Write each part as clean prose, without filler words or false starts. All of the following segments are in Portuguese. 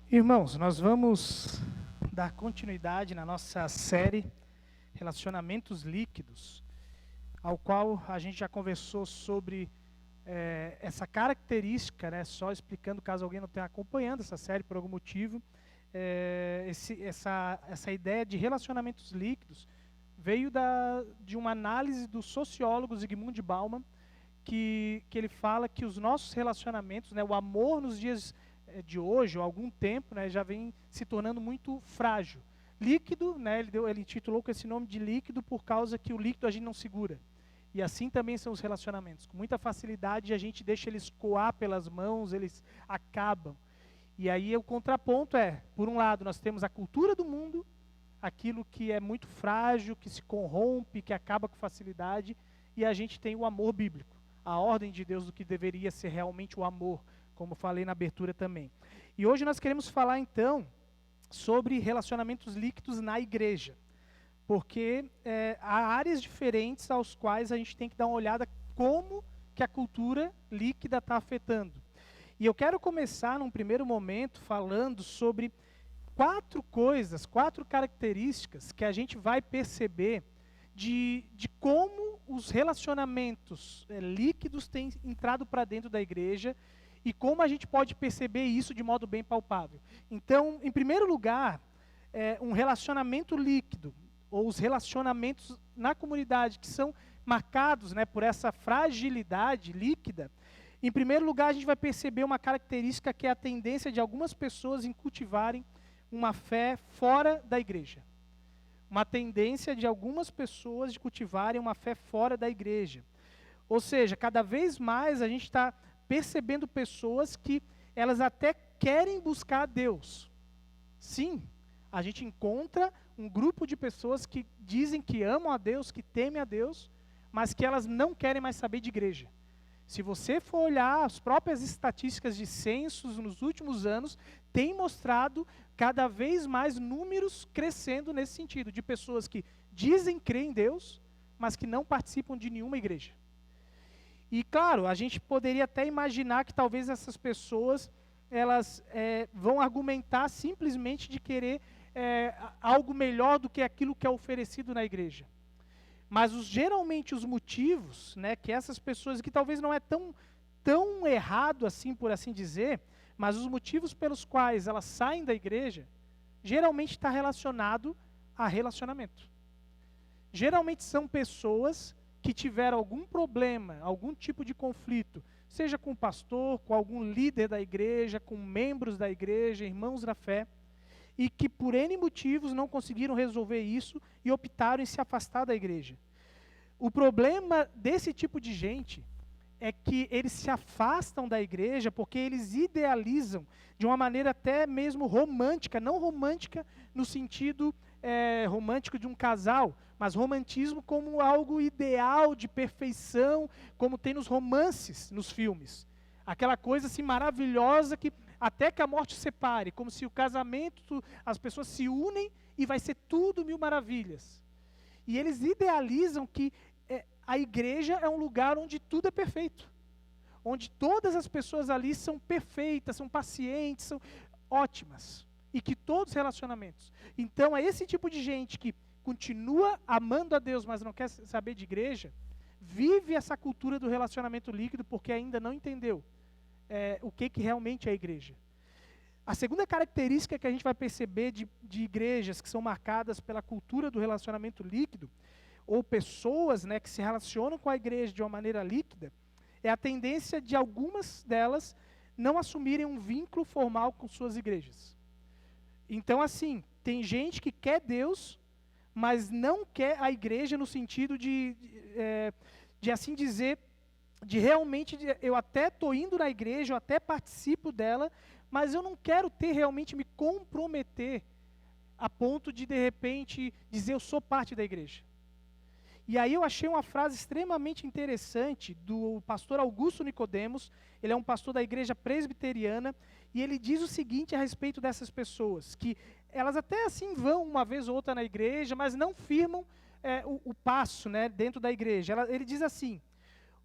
Irmãos, nós vamos dar continuidade na nossa série Relacionamentos Líquidos, ao qual a gente já conversou sobre essa característica, né, só explicando caso alguém não tenha acompanhando essa série por algum motivo, essa ideia de relacionamentos líquidos veio de uma análise do sociólogo Zygmunt Bauman, que ele fala que os nossos relacionamentos, né, o amor nos dias de hoje, ou algum tempo, né, já vem se tornando muito frágil. Líquido, né, ele intitulou com esse nome de líquido por causa que o líquido a gente não segura. E assim também são os relacionamentos. Com muita facilidade a gente deixa eles coar pelas mãos, eles acabam. E aí o contraponto por um lado, nós temos a cultura do mundo, aquilo que é muito frágil, que se corrompe, que acaba com facilidade, e a gente tem o amor bíblico, a ordem de Deus do que deveria ser realmente o amor, como falei na abertura também. E hoje nós queremos falar então sobre relacionamentos líquidos na igreja, porque há áreas diferentes aos quais a gente tem que dar uma olhada como que a cultura líquida está afetando. E eu quero começar num primeiro momento falando sobre quatro características que a gente vai perceber de como os relacionamentos líquidos têm entrado para dentro da igreja e como a gente pode perceber isso de modo bem palpável. Então, em primeiro lugar, um relacionamento líquido, ou os relacionamentos na comunidade que são marcados, né, por essa fragilidade líquida, em primeiro lugar a gente vai perceber uma característica que é a tendência de algumas pessoas em cultivarem uma fé fora da igreja. Uma tendência de algumas pessoas de cultivarem uma fé fora da igreja. Ou seja, cada vez mais a gente está percebendo pessoas que elas até querem buscar a Deus. Sim, a gente encontra um grupo de pessoas que dizem que amam a Deus, que temem a Deus, mas que elas não querem mais saber de igreja. Se você for olhar as próprias estatísticas de censos nos últimos anos, tem mostrado cada vez mais números crescendo nesse sentido, de pessoas que dizem crer em Deus, mas que não participam de nenhuma igreja. E claro, a gente poderia até imaginar que talvez essas pessoas, elas vão argumentar simplesmente de querer algo melhor do que aquilo que é oferecido na igreja. Mas geralmente os motivos, né, que essas pessoas, que talvez não é tão errado assim, por assim dizer, mas os motivos pelos quais elas saem da igreja, geralmente está relacionado a relacionamento. Geralmente são pessoas que tiveram algum problema, algum tipo de conflito, seja com o pastor, com algum líder da igreja, com membros da igreja, irmãos da fé, e que por N motivos não conseguiram resolver isso e optaram em se afastar da igreja. O problema desse tipo de gente é que eles se afastam da igreja porque eles idealizam de uma maneira até mesmo romântica, não romântica no sentido romântico de um casal, mas romantismo como algo ideal de perfeição, como tem nos romances, nos filmes. Aquela coisa assim maravilhosa que até que a morte separe, como se o casamento, as pessoas se unem e vai ser tudo mil maravilhas. E eles idealizam que a igreja é um lugar onde tudo é perfeito, onde todas as pessoas ali são perfeitas, são pacientes, são ótimas, e que todos os relacionamentos. Então é esse tipo de gente que continua amando a Deus, mas não quer saber de igreja, vive essa cultura do relacionamento líquido porque ainda não entendeu o que realmente é a igreja. A segunda característica que a gente vai perceber de igrejas que são marcadas pela cultura do relacionamento líquido, ou pessoas, né, que se relacionam com a igreja de uma maneira líquida, é a tendência de algumas delas não assumirem um vínculo formal com suas igrejas. Então, assim, tem gente que quer Deus, mas não quer a igreja no sentido de assim dizer, de realmente, eu até estou indo na igreja, eu até participo dela, mas eu não quero realmente me comprometer a ponto de repente, dizer eu sou parte da igreja. E aí eu achei uma frase extremamente interessante do pastor Augusto Nicodemos. Ele é um pastor da igreja presbiteriana, e ele diz o seguinte a respeito dessas pessoas, que elas até assim vão uma vez ou outra na igreja, mas não firmam o passo, né, dentro da igreja. Ele diz assim: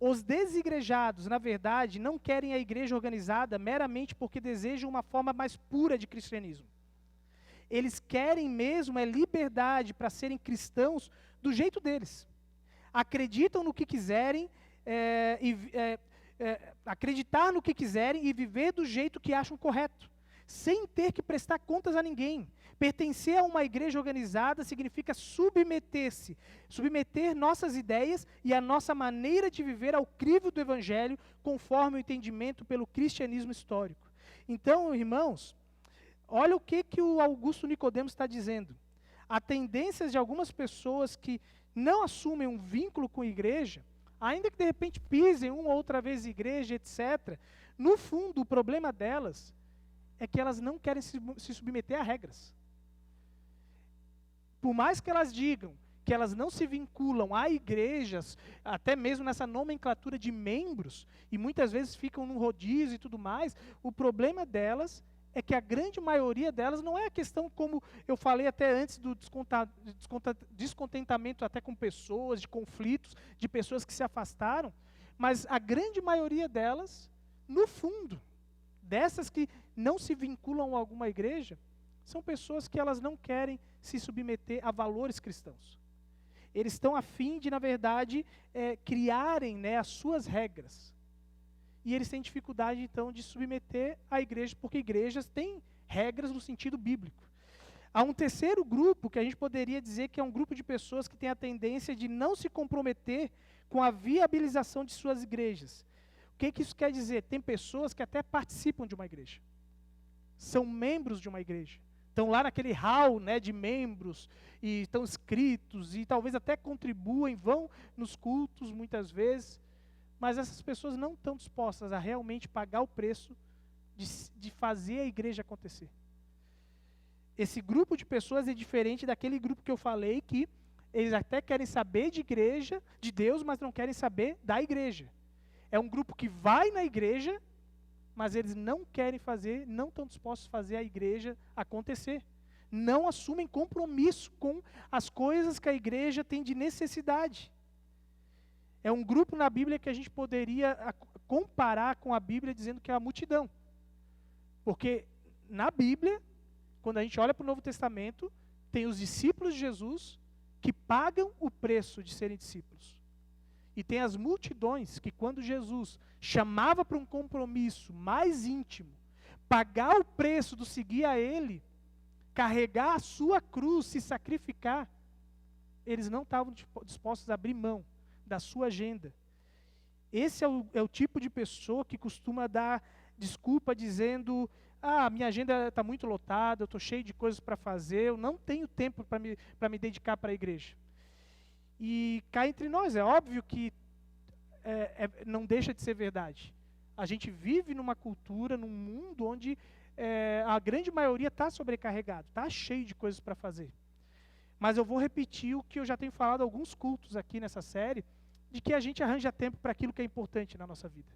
Os desigrejados, na verdade, não querem a igreja organizada meramente porque desejam uma forma mais pura de cristianismo. Eles querem mesmo liberdade para serem cristãos do jeito deles. Acreditam no que quiserem, acreditar no que quiserem e viver do jeito que acham correto, sem ter que prestar contas a ninguém. Pertencer a uma igreja organizada significa submeter nossas ideias e a nossa maneira de viver ao crivo do Evangelho, conforme o entendimento pelo cristianismo histórico. Então, irmãos, olha o que o Augusto Nicodemos está dizendo. Há tendências de algumas pessoas que não assumem um vínculo com a igreja, ainda que de repente pisem uma ou outra vez igreja, etc. No fundo, o problema delas é que elas não querem se submeter a regras. Por mais que elas digam que elas não se vinculam a igrejas, até mesmo nessa nomenclatura de membros, e muitas vezes ficam num rodízio e tudo mais, o problema delas é que a grande maioria delas não é a questão, como eu falei até antes, do descontentamento até com pessoas, de conflitos, de pessoas que se afastaram, mas a grande maioria delas, no fundo, dessas que não se vinculam a alguma igreja, são pessoas que elas não querem se submeter a valores cristãos. Eles estão a fim de, na verdade, criarem, né, as suas regras. E eles têm dificuldade, então, de submeter a igreja, porque igrejas têm regras no sentido bíblico. Há um terceiro grupo, que a gente poderia dizer que é um grupo de pessoas que tem a tendência de não se comprometer com a viabilização de suas igrejas. O que isso quer dizer? Tem pessoas que até participam de uma igreja. São membros de uma igreja. Estão lá naquele hall, né, de membros, e estão inscritos, e talvez até contribuem, vão nos cultos muitas vezes, mas essas pessoas não estão dispostas a realmente pagar o preço de fazer a igreja acontecer. Esse grupo de pessoas é diferente daquele grupo que eu falei, que eles até querem saber de igreja, de Deus, mas não querem saber da igreja. É um grupo que vai na igreja, mas eles não querem fazer, não estão dispostos a fazer a igreja acontecer. Não assumem compromisso com as coisas que a igreja tem de necessidade. É um grupo na Bíblia que a gente poderia comparar com a Bíblia dizendo que é a multidão. Porque na Bíblia, quando a gente olha para o Novo Testamento, tem os discípulos de Jesus que pagam o preço de serem discípulos. E tem as multidões que, quando Jesus chamava para um compromisso mais íntimo, pagar o preço do seguir a Ele, carregar a sua cruz, se sacrificar, eles não estavam dispostos a abrir mão da sua agenda. Esse é o tipo de pessoa que costuma dar desculpa dizendo: minha agenda está muito lotada, eu estou cheio de coisas para fazer, eu não tenho tempo para me dedicar para a igreja. E cá entre nós, é óbvio que não deixa de ser verdade. A gente vive numa cultura, num mundo onde a grande maioria está sobrecarregado, está cheio de coisas para fazer. Mas eu vou repetir o que eu já tenho falado alguns cultos aqui nessa série, de que a gente arranja tempo para aquilo que é importante na nossa vida.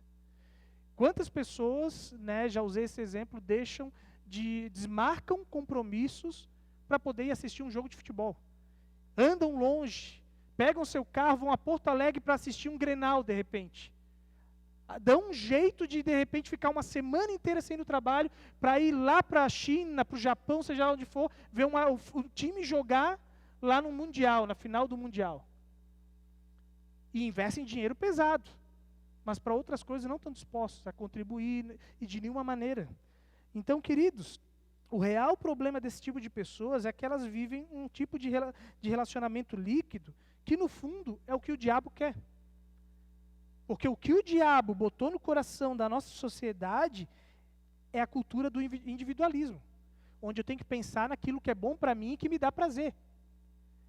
Quantas pessoas, né, já usei esse exemplo, desmarcam compromissos para poder ir assistir um jogo de futebol. Andam longe, pegam seu carro, vão a Porto Alegre para assistir um Grenal, de repente. Dão um jeito de repente, ficar uma semana inteira sem ir no trabalho, para ir lá para a China, para o Japão, seja lá onde for, ver o time jogar lá no Mundial, na final do Mundial. E investem dinheiro pesado. Mas para outras coisas não estão dispostos a contribuir e de nenhuma maneira. Então, queridos, o real problema desse tipo de pessoas é que elas vivem um tipo de relacionamento líquido que, no fundo, é o que o diabo quer. Porque o que o diabo botou no coração da nossa sociedade é a cultura do individualismo, onde eu tenho que pensar naquilo que é bom para mim e que me dá prazer.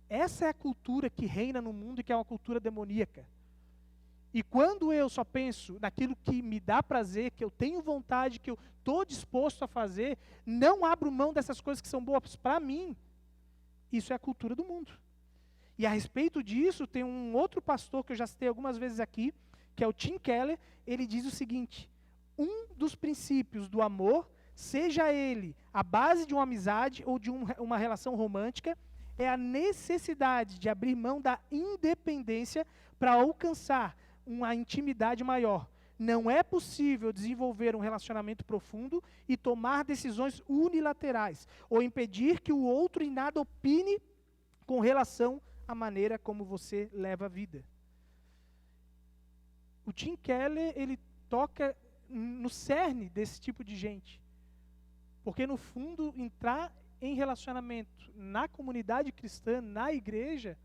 Essa é a cultura que reina no mundo e que é uma cultura demoníaca. E quando eu só penso naquilo que me dá prazer, que eu tenho vontade, que eu estou disposto a fazer, não abro mão dessas coisas que são boas para mim, isso é a cultura do mundo. E a respeito disso, tem um outro pastor que eu já citei algumas vezes aqui, que é o Tim Keller. Ele diz o seguinte: um dos princípios do amor, seja ele a base de uma amizade ou de uma relação romântica, é a necessidade de abrir mão da independência para alcançar uma intimidade maior. Não é possível desenvolver um relacionamento profundo e tomar decisões unilaterais, ou impedir que o outro em nada opine com relação à maneira como você leva a vida. O Tim Keller, ele toca no cerne desse tipo de gente. Porque, no fundo, entrar em relacionamento na comunidade cristã, na igreja,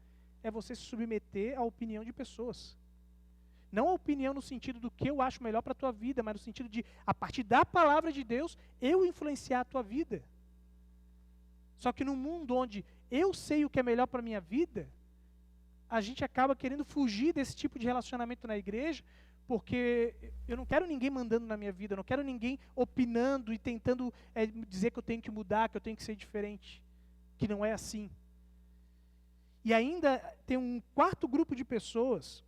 é você se submeter à opinião de pessoas. Não a opinião no sentido do que eu acho melhor para a tua vida, mas no sentido de, a partir da palavra de Deus, eu influenciar a tua vida. Só que num mundo onde eu sei o que é melhor para a minha vida, a gente acaba querendo fugir desse tipo de relacionamento na igreja, porque eu não quero ninguém mandando na minha vida, eu não quero ninguém opinando e tentando dizer que eu tenho que mudar, que eu tenho que ser diferente, que não é assim. E ainda tem um quarto grupo de pessoas,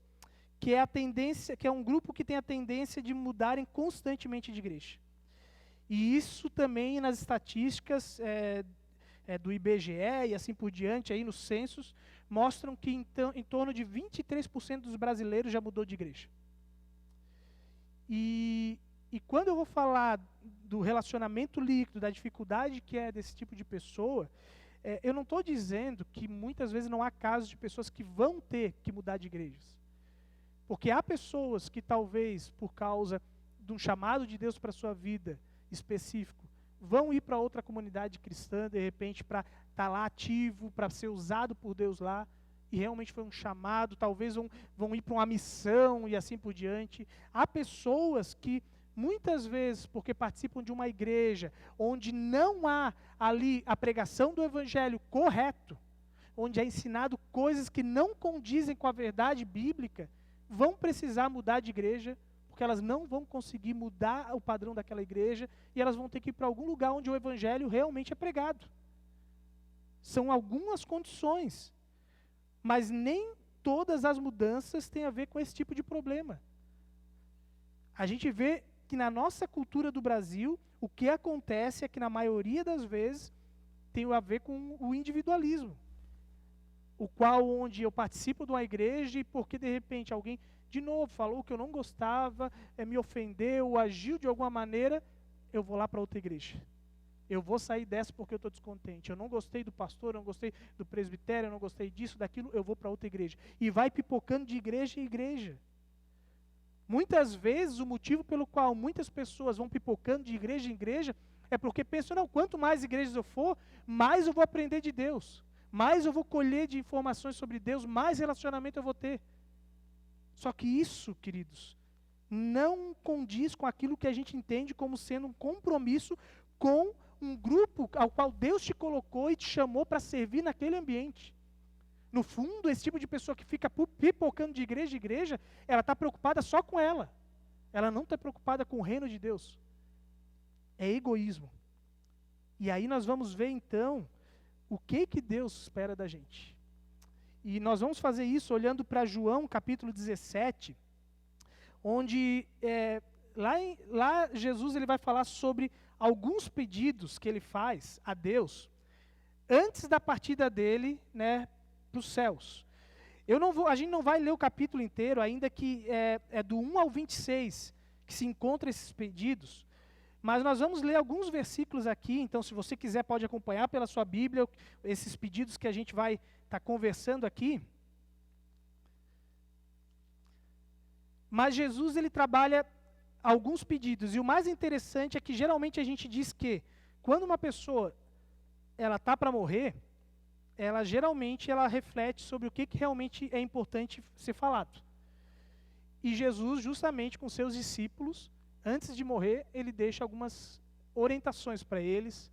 que é um grupo que tem a tendência de mudarem constantemente de igreja. E isso também nas estatísticas do IBGE e assim por diante, aí nos censos, mostram que em torno de 23% dos brasileiros já mudou de igreja. E quando eu vou falar do relacionamento líquido, da dificuldade que é desse tipo de pessoa, eu não estou dizendo que muitas vezes não há casos de pessoas que vão ter que mudar de igrejas. Porque há pessoas que talvez, por causa de um chamado de Deus para a sua vida específico, vão ir para outra comunidade cristã, de repente, para estar lá ativo, para ser usado por Deus lá, e realmente foi um chamado, talvez vão ir para uma missão e assim por diante. Há pessoas que, muitas vezes, porque participam de uma igreja, onde não há ali a pregação do evangelho correto, onde é ensinado coisas que não condizem com a verdade bíblica, vão precisar mudar de igreja, porque elas não vão conseguir mudar o padrão daquela igreja, e elas vão ter que ir para algum lugar onde o evangelho realmente é pregado. São algumas condições, mas nem todas as mudanças têm a ver com esse tipo de problema. A gente vê que na nossa cultura do Brasil, o que acontece é que na maioria das vezes tem a ver com o individualismo. O qual, onde eu participo de uma igreja e porque de repente alguém, de novo, falou que eu não gostava, me ofendeu, agiu de alguma maneira, eu vou lá para outra igreja. Eu vou sair dessa porque eu estou descontente. Eu não gostei do pastor, eu não gostei do presbitério, eu não gostei disso, daquilo, eu vou para outra igreja. E vai pipocando de igreja em igreja. Muitas vezes o motivo pelo qual muitas pessoas vão pipocando de igreja em igreja é porque pensam, não, quanto mais igrejas eu for, mais eu vou aprender de Deus. Mais eu vou colher de informações sobre Deus, mais relacionamento eu vou ter. Só que isso, queridos, não condiz com aquilo que a gente entende como sendo um compromisso com um grupo ao qual Deus te colocou e te chamou para servir naquele ambiente. No fundo, esse tipo de pessoa que fica pipocando de igreja em igreja, ela está preocupada só com ela. Ela não está preocupada com o reino de Deus. É egoísmo. E aí nós vamos ver então o que Deus espera da gente. E nós vamos fazer isso olhando para João capítulo 17, onde lá Jesus ele vai falar sobre alguns pedidos que ele faz a Deus antes da partida dele, né, para os céus. A gente não vai ler o capítulo inteiro, ainda que é do 1 ao 26 que se encontram esses pedidos, mas nós vamos ler alguns versículos aqui, então se você quiser pode acompanhar pela sua Bíblia esses pedidos que a gente vai estar conversando aqui. Mas Jesus ele trabalha alguns pedidos, e o mais interessante é que geralmente a gente diz que quando uma pessoa ela está para morrer, ela geralmente reflete sobre o que realmente é importante ser falado. E Jesus, justamente com seus discípulos, antes de morrer, ele deixa algumas orientações para eles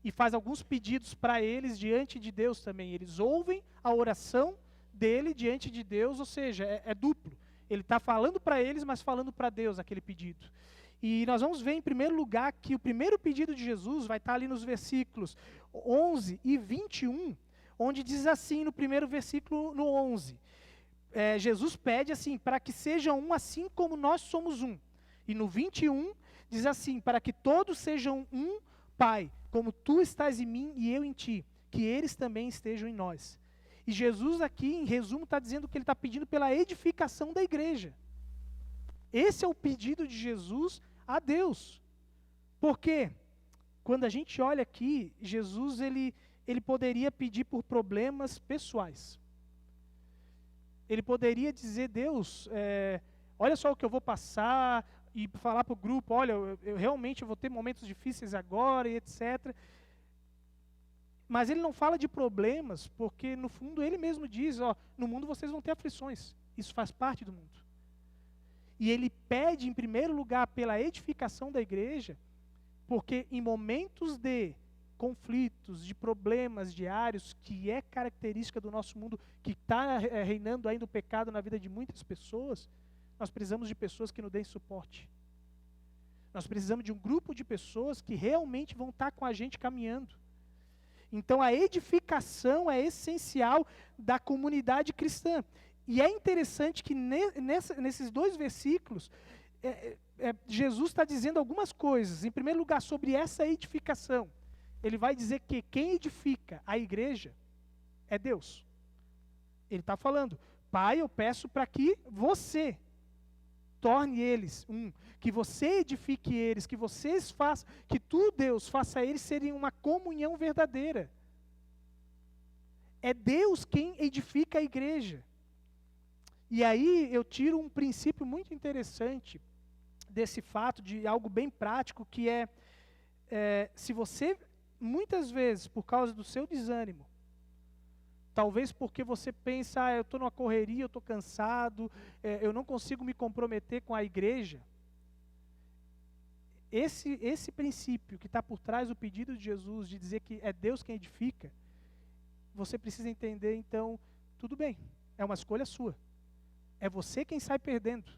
e faz alguns pedidos para eles diante de Deus também. Eles ouvem a oração dele diante de Deus, ou seja, é duplo. Ele está falando para eles, mas falando para Deus aquele pedido. E nós vamos ver em primeiro lugar que o primeiro pedido de Jesus vai estar ali nos versículos 11 e 21, onde diz assim no primeiro versículo, no 11. Jesus pede assim, para que sejam um assim como nós somos um. E no 21 diz assim, para que todos sejam um, Pai, como tu estás em mim e eu em ti, que eles também estejam em nós. E Jesus aqui, em resumo, está dizendo que ele está pedindo pela edificação da igreja. Esse é o pedido de Jesus a Deus. Porque quando a gente olha aqui, Jesus ele poderia pedir por problemas pessoais. Ele poderia dizer, Deus, olha só o que eu vou passar, e falar para o grupo, olha, eu realmente vou ter momentos difíceis agora, e etc. Mas ele não fala de problemas, porque no fundo ele mesmo diz, no mundo vocês vão ter aflições. Isso faz parte do mundo. E ele pede, em primeiro lugar, pela edificação da igreja, porque em momentos de conflitos, de problemas diários, que é característica do nosso mundo, que está reinando ainda o pecado na vida de muitas pessoas, nós precisamos de pessoas que nos deem suporte. Nós precisamos de um grupo de pessoas que realmente vão estar com a gente caminhando. Então a edificação é essencial da comunidade cristã. E é interessante que nesses 2 versículos, Jesus está dizendo algumas coisas. Em primeiro lugar, sobre essa edificação. Ele vai dizer que quem edifica a igreja é Deus. Ele está falando, Pai, eu peço para que você torne eles que você edifique eles, que vocês façam, que tu, Deus, faça eles serem uma comunhão verdadeira. É Deus quem edifica a igreja. E aí eu tiro um princípio muito interessante desse fato, de algo bem prático, que se você, muitas vezes, por causa do seu desânimo, talvez porque você pensa, eu estou numa correria, eu estou cansado, eu não consigo me comprometer com a igreja. Esse princípio que está por trás do pedido de Jesus, de dizer que é Deus quem edifica, você precisa entender, então, tudo bem, é uma escolha sua. É você quem sai perdendo,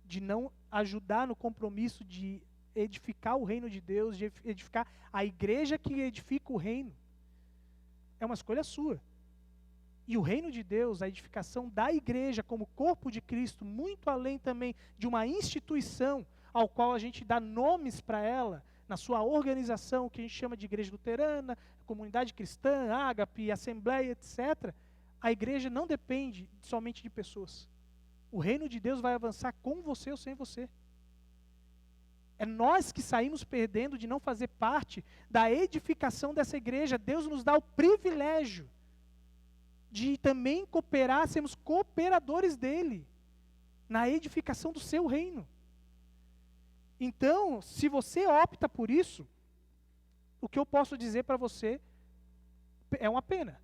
de não ajudar no compromisso de edificar o reino de Deus, de edificar a igreja que edifica o reino. É uma escolha sua. E o reino de Deus, a edificação da igreja como corpo de Cristo, muito além também de uma instituição ao qual a gente dá nomes para ela, na sua organização, que a gente chama de igreja luterana, comunidade cristã, ágape, assembleia, etc. A igreja não depende somente de pessoas. O reino de Deus vai avançar com você ou sem você. É nós que saímos perdendo de não fazer parte da edificação dessa igreja. Deus nos dá o privilégio de também cooperar, sermos cooperadores dele, na edificação do seu reino. Então, se você opta por isso, o que eu posso dizer para você é uma pena.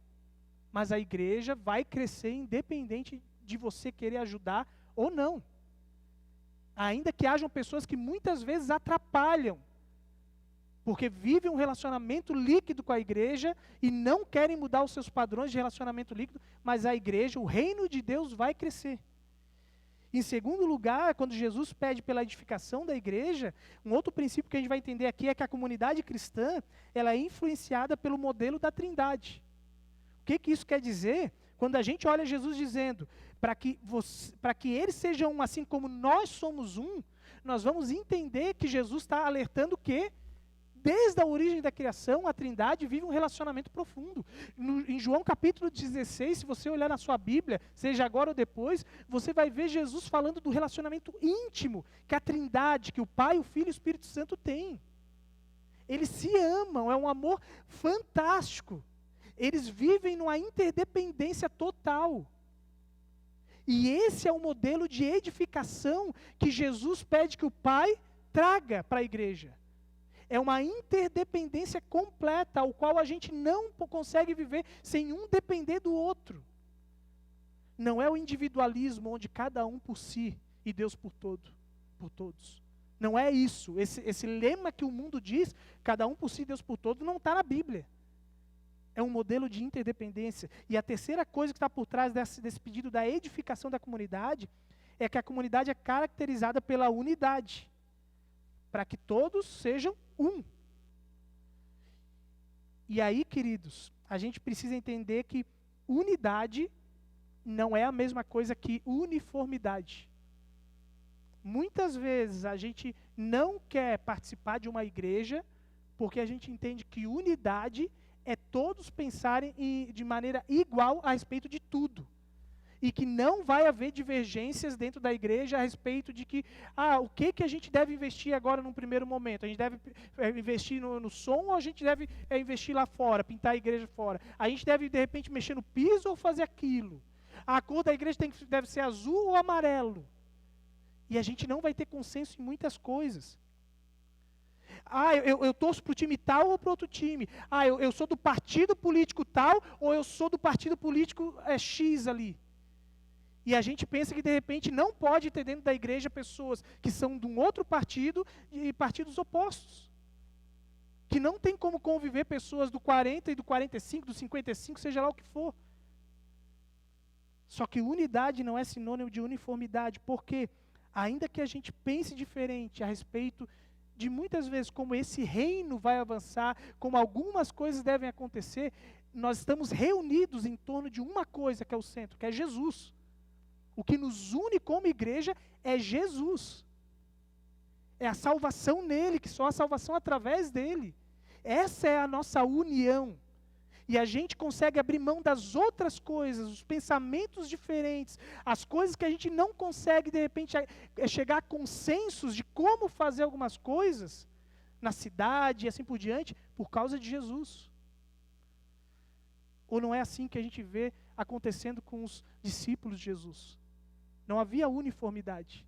Mas a igreja vai crescer independente de você querer ajudar ou não. Ainda que hajam pessoas que muitas vezes atrapalham, porque vivem um relacionamento líquido com a igreja e não querem mudar os seus padrões de relacionamento líquido, mas a igreja, o reino de Deus vai crescer. Em segundo lugar, quando Jesus pede pela edificação da igreja, um outro princípio que a gente vai entender aqui é que a comunidade cristã, ela é influenciada pelo modelo da Trindade. O que isso quer dizer? Quando a gente olha Jesus dizendo, para que eles sejam um assim como nós somos um, nós vamos entender que Jesus está alertando que, desde a origem da criação, a Trindade vive um relacionamento profundo. Em João capítulo 16, se você olhar na sua Bíblia, seja agora ou depois, você vai ver Jesus falando do relacionamento íntimo que a Trindade, que o Pai, o Filho e o Espírito Santo têm. Eles se amam, é um amor fantástico. Eles vivem numa interdependência total. E esse é o modelo de edificação que Jesus pede que o Pai traga para a igreja. É uma interdependência completa, ao qual a gente não consegue viver sem um depender do outro. Não é o individualismo onde cada um por si e Deus por todos. Não é isso. Esse lema que o mundo diz, cada um por si e Deus por todos, não está na Bíblia. É um modelo de interdependência. E a terceira coisa que está por trás desse pedido da edificação da comunidade é que a comunidade é caracterizada pela unidade, para que todos sejam um. E aí, queridos, a gente precisa entender que unidade não é a mesma coisa que uniformidade. Muitas vezes a gente não quer participar de uma igreja porque a gente entende que unidade é todos pensarem de maneira igual a respeito de tudo. e que não vai haver divergências dentro da igreja a respeito de que, o que a gente deve investir agora num primeiro momento? A gente deve investir no som ou a gente deve investir lá fora, pintar a igreja fora? A gente deve, de repente, mexer no piso ou fazer aquilo? A cor da igreja deve ser azul ou amarelo? E a gente não vai ter consenso em muitas coisas. Eu torço para o time tal ou para outro time. Eu sou do partido político tal ou eu sou do partido político X ali. E a gente pensa que de repente não pode ter dentro da igreja pessoas que são de um outro partido e partidos opostos. Que não tem como conviver pessoas do 40 e do 45, do 55, seja lá o que for. Só que unidade não é sinônimo de uniformidade, porque ainda que a gente pense diferente a respeito de muitas vezes como esse reino vai avançar, como algumas coisas devem acontecer, nós estamos reunidos em torno de uma coisa que é o centro, que é Jesus. O que nos une como igreja é Jesus. É a salvação nele, que só a salvação através dele. Essa é a nossa união. E a gente consegue abrir mão das outras coisas, os pensamentos diferentes, as coisas que a gente não consegue, de repente, chegar a consensos de como fazer algumas coisas na cidade e assim por diante, por causa de Jesus. Ou não é assim que a gente vê acontecendo com os discípulos de Jesus? Não havia uniformidade.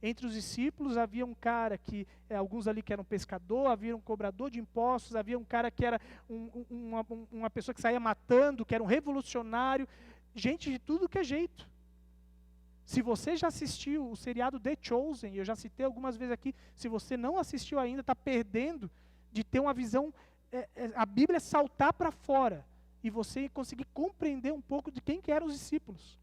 Entre os discípulos havia um cara que, alguns ali que eram pescador, havia um cobrador de impostos, havia um cara que era uma pessoa que saía matando, que era um revolucionário, gente de tudo que é jeito. Se você já assistiu o seriado The Chosen, eu já citei algumas vezes aqui, se você não assistiu ainda, está perdendo de ter uma visão, a Bíblia saltar para fora, e você conseguir compreender um pouco de quem que eram os discípulos.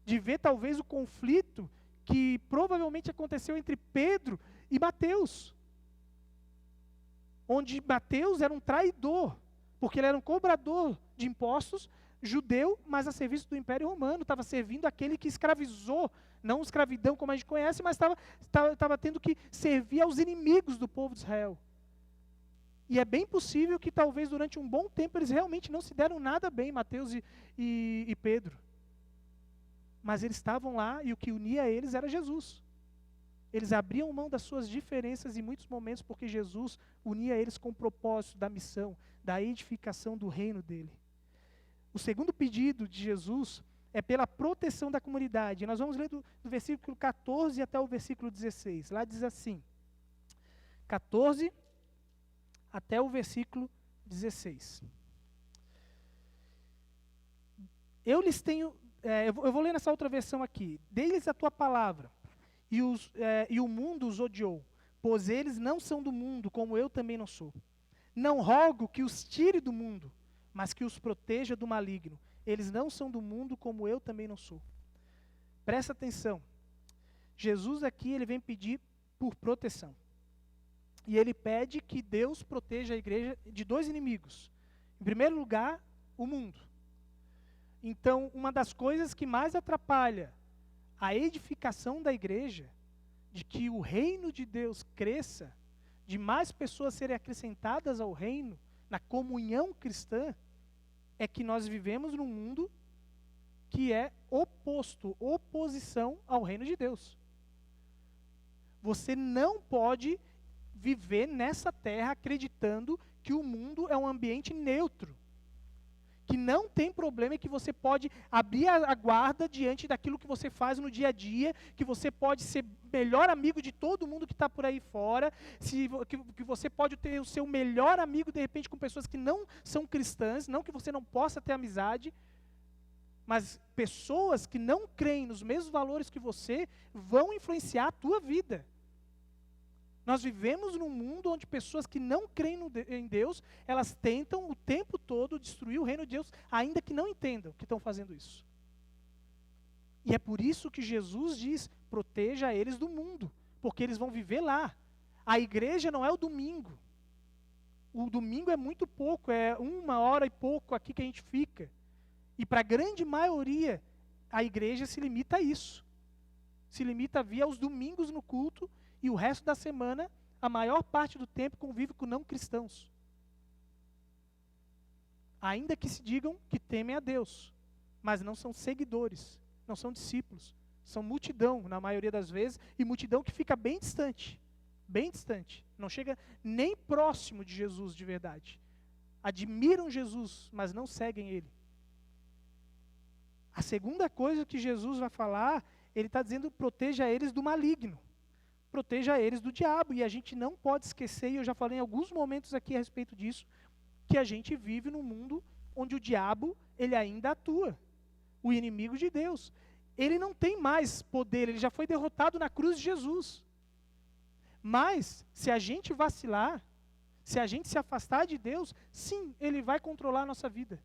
De ver talvez o conflito que provavelmente aconteceu entre Pedro e Mateus, onde Mateus era um traidor, porque ele era um cobrador de impostos, judeu, mas a serviço do Império Romano, estava servindo aquele que escravizou, não escravidão como a gente conhece, mas estava tendo que servir aos inimigos do povo de Israel. E é bem possível que talvez durante um bom tempo eles realmente não se deram nada bem, Mateus e Pedro. Mas eles estavam lá e o que unia eles era Jesus. Eles abriam mão das suas diferenças em muitos momentos porque Jesus unia eles com o propósito da missão, da edificação do reino dele. O segundo pedido de Jesus é pela proteção da comunidade. Nós vamos ler do versículo 14 até o versículo 16. Lá diz assim, 14 até o versículo 16. Eu lhes tenho... eu vou ler nessa outra versão aqui. Dei-lhes a tua palavra, e o mundo os odiou, pois eles não são do mundo, como eu também não sou. Não rogo que os tire do mundo, mas que os proteja do maligno. Eles não são do mundo, como eu também não sou. Presta atenção. Jesus aqui, ele vem pedir por proteção. E ele pede que Deus proteja a igreja de dois inimigos. Em primeiro lugar, o mundo. Então, uma das coisas que mais atrapalha a edificação da igreja, de que o reino de Deus cresça, de mais pessoas serem acrescentadas ao reino, na comunhão cristã, é que nós vivemos num mundo que é oposição ao reino de Deus. Você não pode viver nessa terra acreditando que o mundo é um ambiente neutro. Que não tem problema e que você pode abrir a guarda diante daquilo que você faz no dia a dia, que você pode ser melhor amigo de todo mundo que está por aí fora, que você pode ter o seu melhor amigo, de repente, com pessoas que não são cristãs, não que você não possa ter amizade, mas pessoas que não creem nos mesmos valores que você vão influenciar a tua vida. Nós vivemos num mundo onde pessoas que não creem em Deus, elas tentam o tempo todo destruir o reino de Deus, ainda que não entendam que estão fazendo isso. E é por isso que Jesus diz, proteja eles do mundo, porque eles vão viver lá. A igreja não é o domingo. O domingo é muito pouco, é 1 hora e pouco aqui que a gente fica. E para a grande maioria, a igreja se limita a isso. Se limita a vir aos domingos no culto, e o resto da semana, a maior parte do tempo, convive com não cristãos. Ainda que se digam que temem a Deus. mas não são seguidores, não são discípulos. São multidão, na maioria das vezes, e multidão que fica bem distante. Bem distante. Não chega nem próximo de Jesus de verdade. Admiram Jesus, mas não seguem Ele. A segunda coisa que Jesus vai falar, Ele está dizendo, proteja eles do maligno. Proteja eles do diabo. E a gente não pode esquecer, e eu já falei em alguns momentos aqui a respeito disso, que a gente vive num mundo onde o diabo, ele ainda atua. O inimigo de Deus. Ele não tem mais poder, ele já foi derrotado na cruz de Jesus. Mas, se a gente vacilar, se a gente se afastar de Deus, sim, ele vai controlar a nossa vida.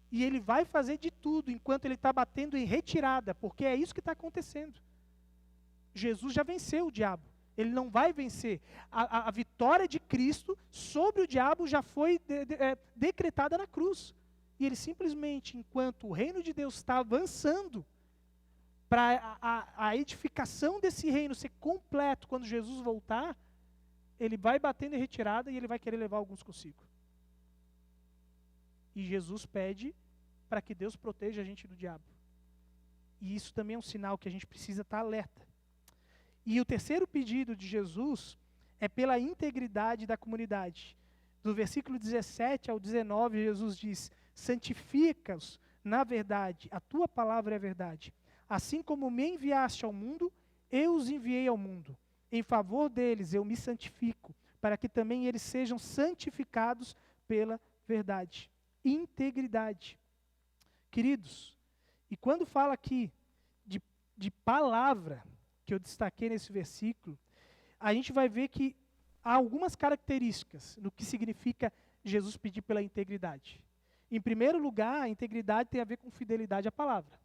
E ele vai fazer de tudo enquanto ele está batendo em retirada, porque é isso que está acontecendo. Jesus já venceu o diabo, ele não vai vencer. A vitória de Cristo sobre o diabo já foi decretada na cruz. E ele simplesmente, enquanto o reino de Deus está avançando, para a edificação desse reino ser completo quando Jesus voltar, ele vai batendo em retirada e ele vai querer levar alguns consigo. E Jesus pede para que Deus proteja a gente do diabo. E isso também é um sinal que a gente precisa estar alerta. E o terceiro pedido de Jesus é pela integridade da comunidade. Do versículo 17 ao 19, Jesus diz: santifica-os na verdade, a tua palavra é verdade. Assim como me enviaste ao mundo, eu os enviei ao mundo. Em favor deles eu me santifico, para que também eles sejam santificados pela verdade. Integridade. Queridos, e quando fala aqui de palavra, que eu destaquei nesse versículo, a gente vai ver que há algumas características no que significa Jesus pedir pela integridade. Em primeiro lugar, a integridade tem a ver com fidelidade à palavra.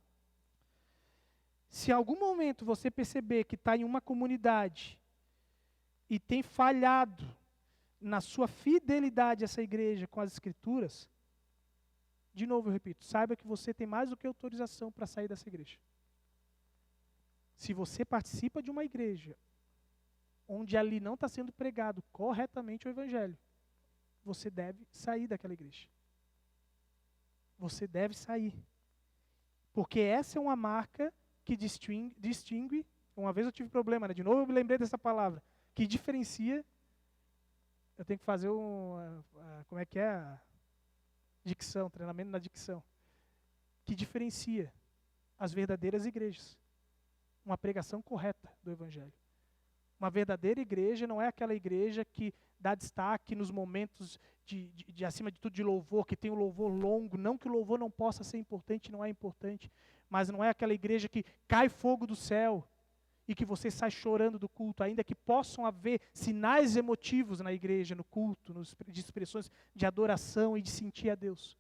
Se em algum momento você perceber que está em uma comunidade e tem falhado na sua fidelidade a essa igreja com as Escrituras, de novo eu repito, saiba que você tem mais do que autorização para sair dessa igreja. Se você participa de uma igreja onde ali não está sendo pregado corretamente o Evangelho, você deve sair daquela igreja. Você deve sair. Porque essa é uma marca que distingue, uma vez eu tive problema, né? De novo eu me lembrei dessa palavra, que diferencia, eu tenho que fazer como é que é a dicção, treinamento na dicção, que diferencia as verdadeiras igrejas. Uma pregação correta do Evangelho. Uma verdadeira igreja não é aquela igreja que dá destaque nos momentos de acima de tudo, de louvor, que tem um louvor longo. Não que o louvor não possa ser importante, não é importante, mas não é aquela igreja que cai fogo do céu e que você sai chorando do culto, ainda que possam haver sinais emotivos na igreja, no culto, de expressões de adoração e de sentir a Deus.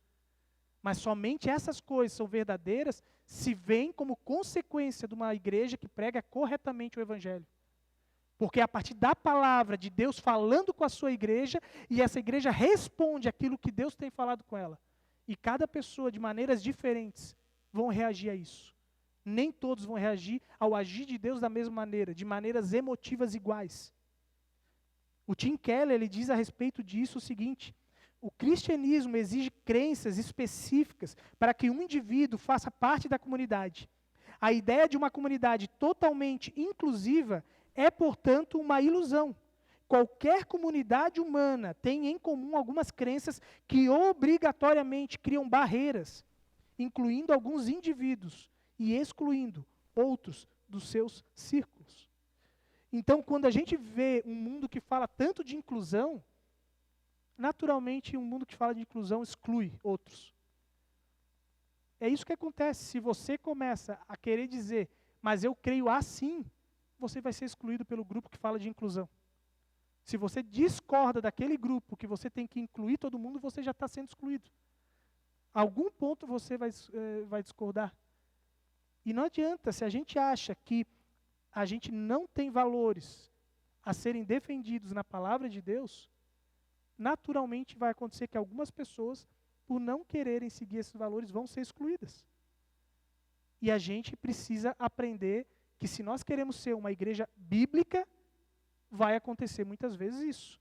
Mas somente essas coisas são verdadeiras se vêm como consequência de uma igreja que prega corretamente o Evangelho. Porque é a partir da palavra de Deus falando com a sua igreja, e essa igreja responde aquilo que Deus tem falado com ela. E cada pessoa, de maneiras diferentes, vão reagir a isso. Nem todos vão reagir ao agir de Deus da mesma maneira, de maneiras emotivas iguais. O Tim Keller, ele diz a respeito disso o seguinte: o cristianismo exige crenças específicas para que um indivíduo faça parte da comunidade. A ideia de uma comunidade totalmente inclusiva é, portanto, uma ilusão. Qualquer comunidade humana tem em comum algumas crenças que obrigatoriamente criam barreiras, incluindo alguns indivíduos e excluindo outros dos seus círculos. Então, quando a gente vê um mundo que fala tanto de inclusão, naturalmente um mundo que fala de inclusão exclui outros. É isso que acontece. Se você começa a querer dizer, mas eu creio assim, você vai ser excluído pelo grupo que fala de inclusão. Se você discorda daquele grupo que você tem que incluir todo mundo, você já está sendo excluído. A algum ponto você vai discordar. E não adianta, se a gente acha que a gente não tem valores a serem defendidos na palavra de Deus, naturalmente vai acontecer que algumas pessoas, por não quererem seguir esses valores, vão ser excluídas. E a gente precisa aprender que se nós queremos ser uma igreja bíblica, vai acontecer muitas vezes isso.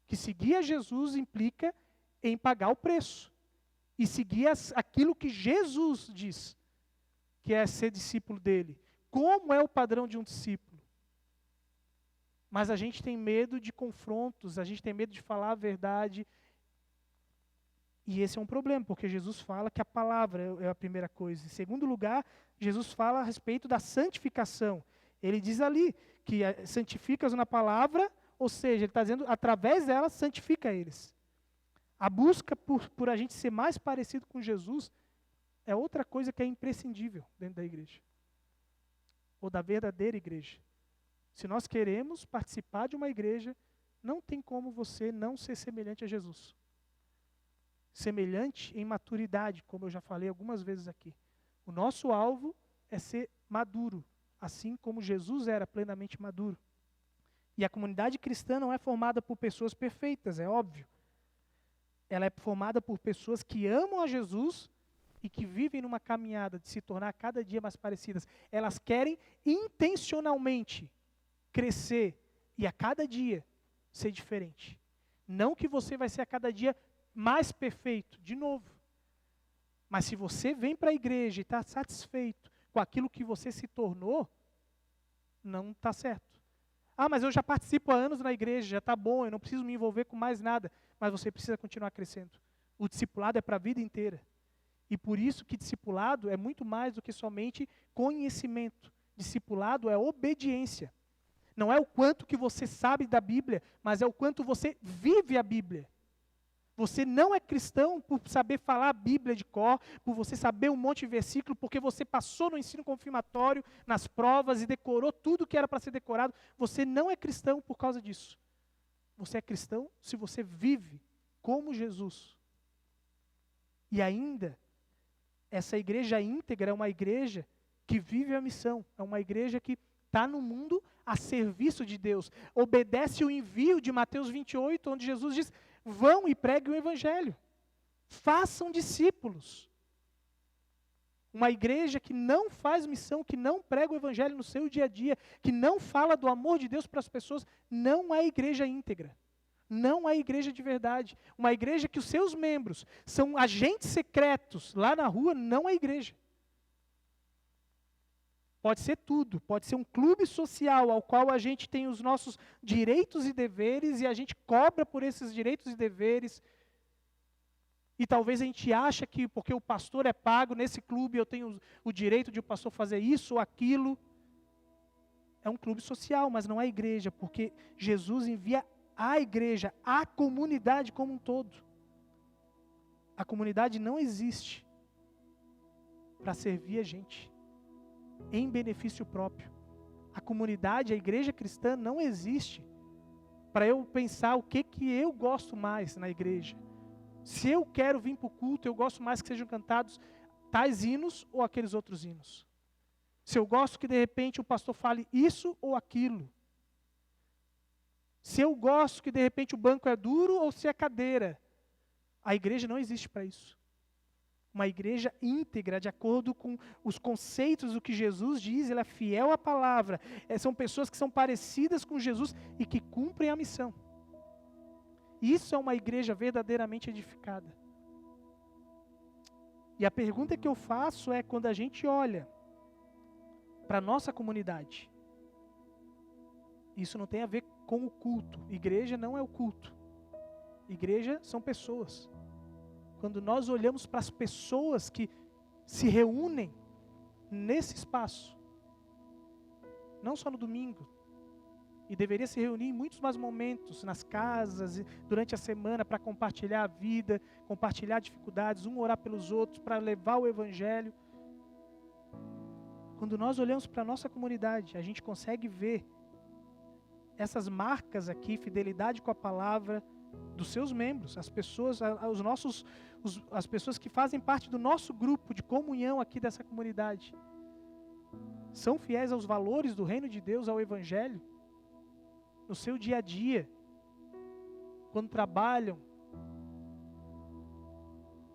Que seguir a Jesus implica em pagar o preço. e seguir aquilo que Jesus diz, que é ser discípulo dele. Como é o padrão de um discípulo? Mas a gente tem medo de confrontos, a gente tem medo de falar a verdade. E esse é um problema, porque Jesus fala que a palavra é a primeira coisa. Em segundo lugar, Jesus fala a respeito da santificação. Ele diz ali que santifica-os na palavra, ou seja, ele está dizendo, através dela, santifica eles. A busca por a gente ser mais parecido com Jesus é outra coisa que é imprescindível dentro da igreja. Ou da verdadeira igreja. Se nós queremos participar de uma igreja, não tem como você não ser semelhante a Jesus. Semelhante em maturidade, como eu já falei algumas vezes aqui. O nosso alvo é ser maduro, assim como Jesus era plenamente maduro. E a comunidade cristã não é formada por pessoas perfeitas, é óbvio. Ela é formada por pessoas que amam a Jesus e que vivem numa caminhada de se tornar cada dia mais parecidas. Elas querem intencionalmente crescer e a cada dia ser diferente. Não que você vai ser a cada dia mais perfeito, de novo. Mas se você vem para a igreja e está satisfeito com aquilo que você se tornou, não está certo. Ah, mas eu já participo há anos na igreja, já está bom, eu não preciso me envolver com mais nada. Mas você precisa continuar crescendo. O discipulado é para a vida inteira. E por isso que discipulado é muito mais do que somente conhecimento. Discipulado é obediência. Não é o quanto que você sabe da Bíblia, mas é o quanto você vive a Bíblia. Você não é cristão por saber falar a Bíblia de cor, por você saber um monte de versículo, porque você passou no ensino confirmatório, nas provas e decorou tudo que era para ser decorado. Você não é cristão por causa disso. Você é cristão se você vive como Jesus. E ainda, essa igreja íntegra é uma igreja que vive a missão, é uma igreja que está no mundo a serviço de Deus. Obedece o envio de Mateus 28, onde Jesus diz: vão e preguem o evangelho. Façam discípulos. Uma igreja que não faz missão, que não prega o evangelho no seu dia a dia, que não fala do amor de Deus para as pessoas, não é igreja íntegra. Não é igreja de verdade. Uma igreja que os seus membros são agentes secretos lá na rua, não é igreja. Pode ser tudo, pode ser um clube social ao qual a gente tem os nossos direitos e deveres e a gente cobra por esses direitos e deveres. E talvez a gente acha que porque o pastor é pago, nesse clube eu tenho o direito de o pastor fazer isso ou aquilo. É um clube social, mas não é igreja, porque Jesus envia a igreja, a comunidade como um todo. A comunidade não existe para servir a gente em benefício próprio. A comunidade, a igreja cristã não existe para eu pensar o que eu gosto mais na igreja. Se eu quero vir para o culto, eu gosto mais que sejam cantados tais hinos ou aqueles outros hinos. Se eu gosto que de repente o pastor fale isso ou aquilo. Se eu gosto que de repente o banco é duro ou se é cadeira. A igreja não existe para isso. Uma igreja íntegra, de acordo com os conceitos do que Jesus diz, ela é fiel à palavra. São pessoas que são parecidas com Jesus e que cumprem a missão. Isso é uma igreja verdadeiramente edificada. E a pergunta que eu faço é, quando a gente olha para a nossa comunidade, isso não tem a ver com o culto. Igreja não é o culto. Igreja são pessoas. Quando nós olhamos para as pessoas que se reúnem nesse espaço, não só no domingo, e deveria se reunir em muitos mais momentos, nas casas, durante a semana, para compartilhar a vida, compartilhar dificuldades, um orar pelos outros, para levar o evangelho. Quando nós olhamos para a nossa comunidade, a gente consegue ver essas marcas aqui, fidelidade com a palavra, dos seus membros, as pessoas, as pessoas que fazem parte do nosso grupo de comunhão aqui dessa comunidade, são fiéis aos valores do reino de Deus, ao evangelho, no seu dia a dia, quando trabalham,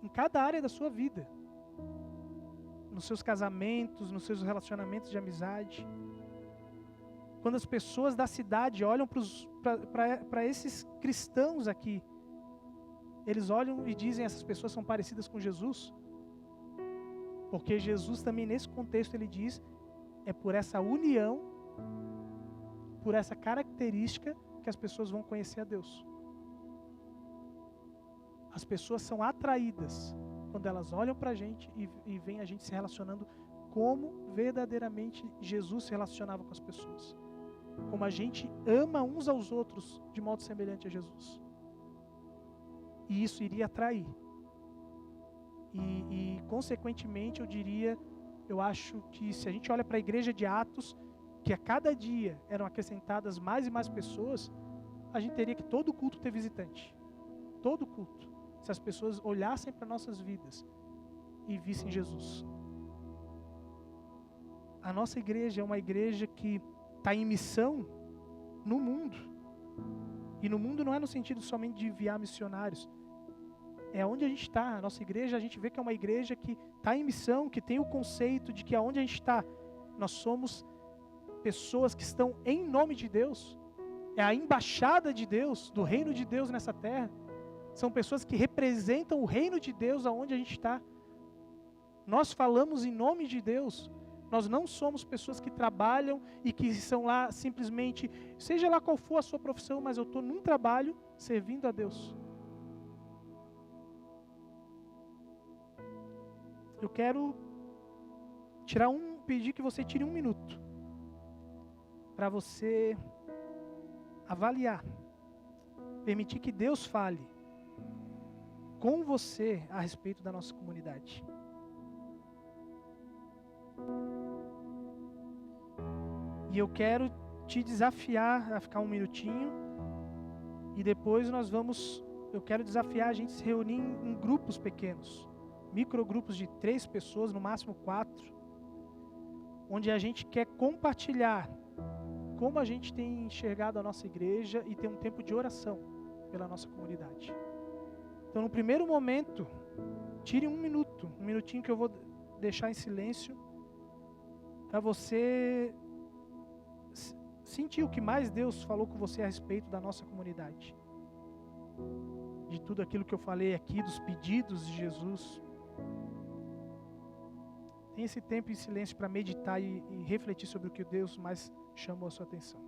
em cada área da sua vida, nos seus casamentos, nos seus relacionamentos de amizade. Quando as pessoas da cidade olham para esses cristãos aqui eles olham e dizem essas pessoas são parecidas com Jesus? Porque Jesus também nesse contexto ele diz, é por essa união, por essa característica que as pessoas vão conhecer a Deus. As pessoas são atraídas quando elas olham para a gente e veem a gente se relacionando como verdadeiramente Jesus se relacionava com as pessoas. Como a gente ama uns aos outros de modo semelhante a Jesus. E isso iria atrair. E consequentemente eu acho que se a gente olha para a igreja de Atos, que a cada dia eram acrescentadas mais e mais pessoas, a gente teria que todo culto ter visitante. Todo culto. Se as pessoas olhassem para nossas vidas e vissem Jesus. A nossa igreja é uma igreja que está em missão no mundo. E no mundo não é no sentido somente de enviar missionários. É onde a gente está. A nossa igreja, a gente vê que é uma igreja que está em missão, que tem o conceito de que aonde a gente está, nós somos pessoas que estão em nome de Deus. É a embaixada de Deus, do reino de Deus nessa terra. São pessoas que representam o reino de Deus aonde a gente está. Nós falamos em nome de Deus. Nós não somos pessoas que trabalham e que são lá simplesmente, seja lá qual for a sua profissão, mas eu estou num trabalho servindo a Deus. Eu quero pedir que você tire 1 minuto para você avaliar, permitir que Deus fale com você a respeito da nossa comunidade. E eu quero te desafiar a ficar 1 minutinho e depois eu quero desafiar a gente se reunir em grupos pequenos. Microgrupos de 3 pessoas, no máximo 4, onde a gente quer compartilhar como a gente tem enxergado a nossa igreja e ter um tempo de oração pela nossa comunidade. Então, no primeiro momento, tire 1 minutinho que eu vou deixar em silêncio, para você sentir o que mais Deus falou com você a respeito da nossa comunidade. De tudo aquilo que eu falei aqui, dos pedidos de Jesus. Tem esse tempo em silêncio para meditar e refletir sobre o que Deus mais chamou a sua atenção.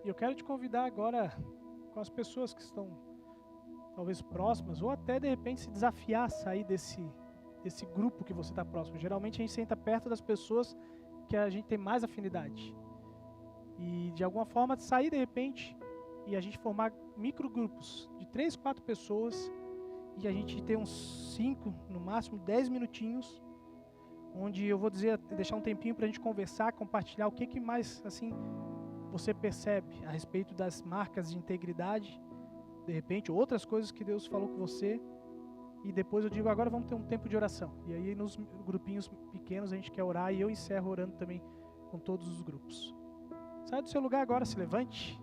E eu quero te convidar agora, com as pessoas que estão talvez próximas, ou até de repente se desafiar a sair desse grupo que você está próximo. Geralmente a gente senta perto das pessoas que a gente tem mais afinidade. E de alguma forma sair de repente e a gente formar microgrupos de 3, 4 pessoas e a gente ter uns 5, no máximo 10 minutinhos, onde eu vou deixar um tempinho para a gente conversar, compartilhar o que mais assim você percebe a respeito das marcas de integridade, de repente, outras coisas que Deus falou com você, e depois eu digo, agora vamos ter um tempo de oração. E aí nos grupinhos pequenos a gente quer orar, e eu encerro orando também com todos os grupos. Sai do seu lugar agora, se levante.